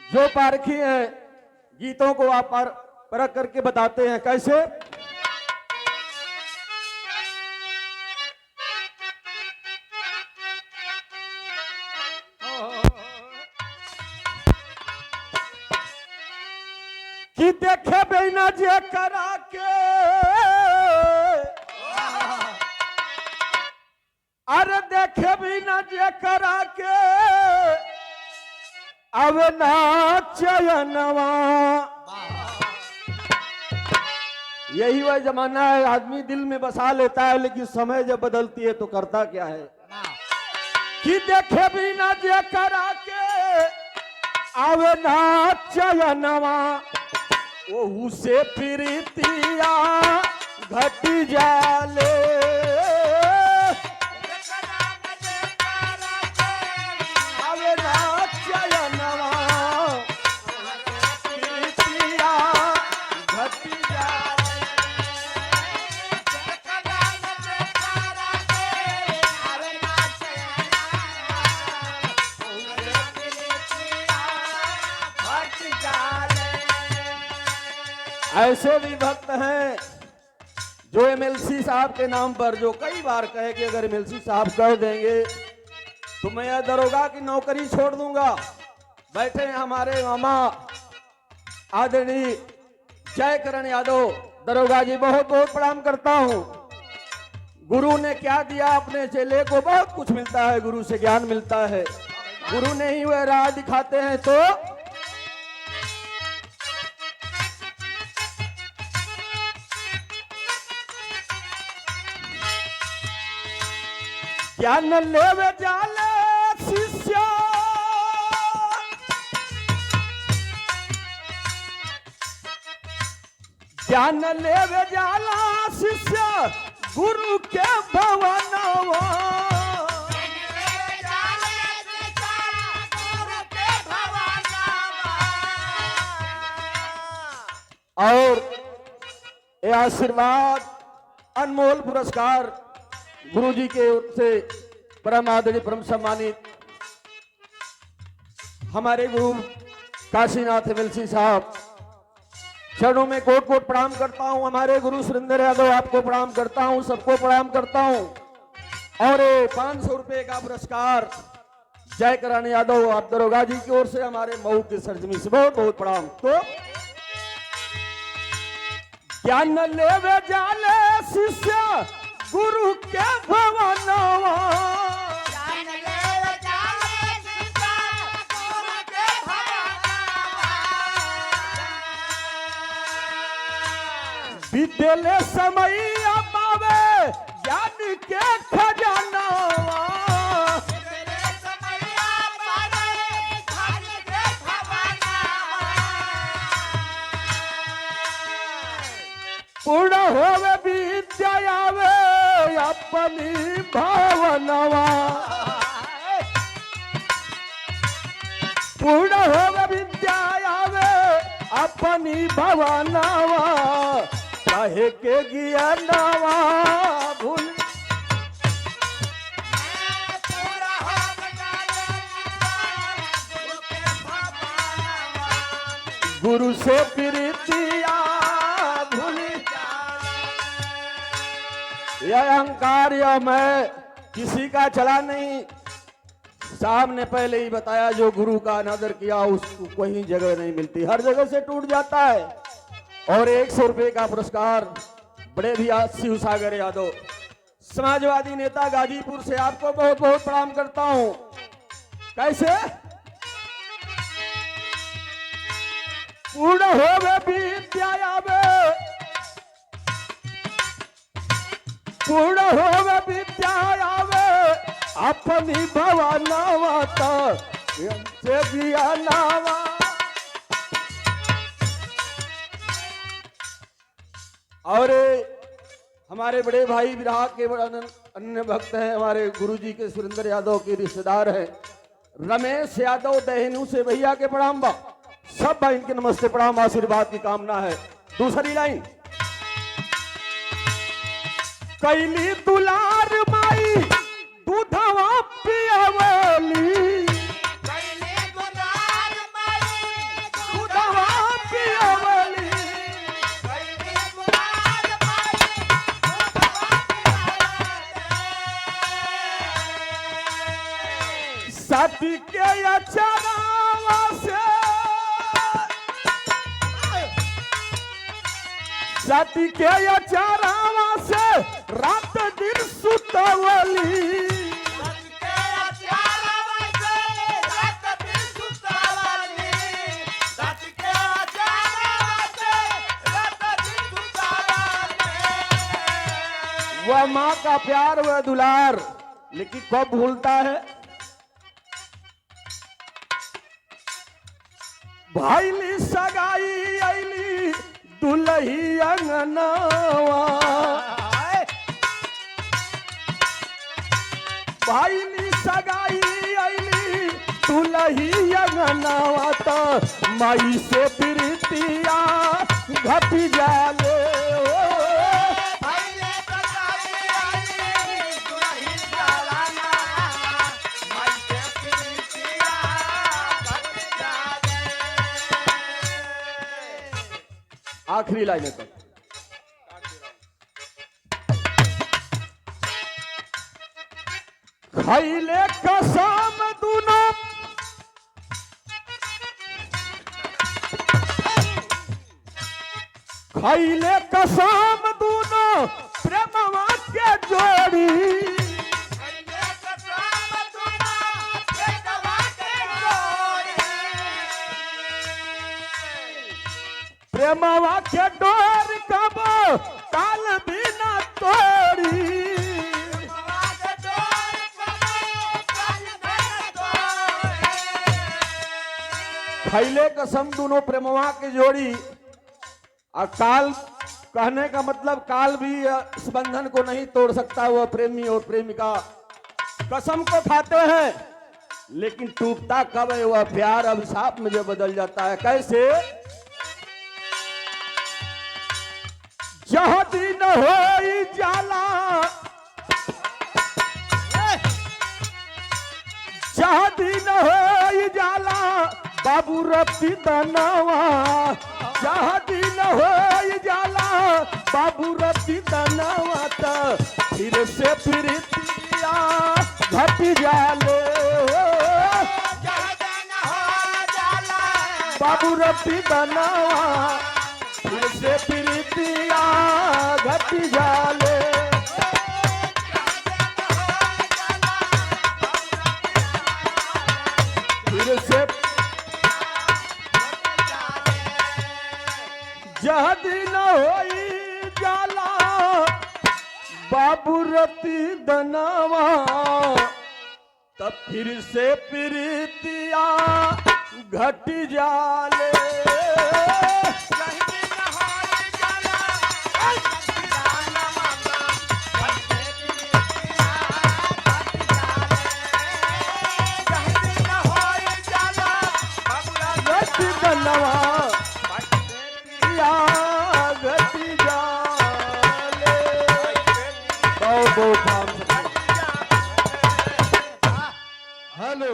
जो पारखी है गीतों को आप परख करके बताते हैं। कैसे? कि देखे बिना जे करा के, अरे देखे बिना जे करा के अब ना चयनवा। यही वह जमाना है, आदमी दिल में बसा लेता है, लेकिन समय जब बदलती है तो करता क्या है कि देखे बिना जे करा के अब ना चयनवा, ओहू से प्रीतिया घट जाले। ऐसे भी भक्त हैं जो एमएलसी साहब के नाम पर जो कई बार कहे कि अगर एमएलसी साहब कह देंगे तो मैं यह दरोगा की नौकरी छोड़ दूंगा। बैठे हैं हमारे मामा आदरणीय जयकरण यादव दरोगा जी, बहुत बहुत प्रणाम करता हूं। गुरु ने क्या दिया अपने चेले को? बहुत कुछ मिलता है, गुरु से ज्ञान मिलता है। गुरु ने ही वह राह दिखाते हैं। तो ज्ञान लेवे जाले शिष्य, ज्ञान लेवे जाला शिष्य गुरु के भवनवा। और ये आशीर्वाद अनमोल पुरस्कार गुरु जी के ओर से परम आदरणीय परम सम्मानित हमारे गुरु काशीनाथ एमएलसी साहब, चरणों में कोट कोट प्रणाम करता हूं। हमारे गुरु सुरेंद्र यादव, आपको प्रणाम करता हूं, सबको प्रणाम करता हूं। और 500 रुपए का पुरस्कार जयकरण यादव आप दरोगा जी की ओर से हमारे मऊ के सरजमी से बहुत बहुत प्रणाम। तो ज्ञान लेवे जाले शिष्य गुरु के भवनवा, विद्यालय समय पावे ज्ञान के खजानावा। पूर्ण होवे विद्या आवे अपनी भावनवा, पूर्ण होवे विद्या आवे अपनी भावनवा, काहे के ज्ञानवा भूल। गुरु से प्रीतिया यह अहंकार या मैं किसी का चला नहीं। साहब ने पहले ही बताया, जो गुरु का अनादर किया उसको कहीं जगह नहीं मिलती, हर जगह से टूट जाता है। और 100 रुपए का पुरस्कार बड़े भैया शिव सागर यादव, समाजवादी नेता गाजीपुर से, आपको बहुत बहुत प्रणाम करता हूं। कैसे? पूर्ण होवे विद्या आवे, पूर्ण होवे विद्या आवे अपनी भवनवा, से ज्ञानवा। और हमारे बड़े भाई विराट के अन्य भक्त हैं, हमारे गुरुजी के सुरेंद्र यादव के रिश्तेदार हैं, रमेश यादव दहनू से, भैया के प्रणाम बा। सब भाई इनके नमस्ते प्रणाम, आशीर्वाद की कामना है। दूसरी लाइन, कैली दुलार माई दूधवा पियावली, कैली दुलार माई सती के अचारावा से रात दिन सुतवली वह माँ का प्यार वह दुलार, लेकिन कब भूलता है। भाईली सगाई आईली दुल्ही अंगनावा, भाईली सगाई आईली दुल्ही अंगनावा तो माई से प्रीतिया घट जाले। आखिरी लाइन है तक खैले कसम दूनो खैले कसम दूनो प्रेमवा के जोड़ी प्रेमवा के डोर कब काल बिना तोड़ी खैले कसम दोनों प्रेमवा की जोड़ी। काल कहने का मतलब काल भी इस बंधन को नहीं तोड़ सकता। वह प्रेमी और प्रेमिका कसम को खाते हैं, लेकिन टूटता कब है वह प्यार अभिशाप में जो बदल जाता है। कैसे? जहाँ दिन हो जाला जहाँ दिन हो जाला बाबू रत्ती दनवा, जहाँ दिन हो जाला बाबू रत्ती दनवा तो फिर से प्रीतिया घट जाले। बाबू रत्ती दनवा फिर से प्रीतिया घट जाले। फिर से जह दिन होई जाला बाबू रत्ती दनवा तब फिर से प्रीतिया घट जाले। हेलो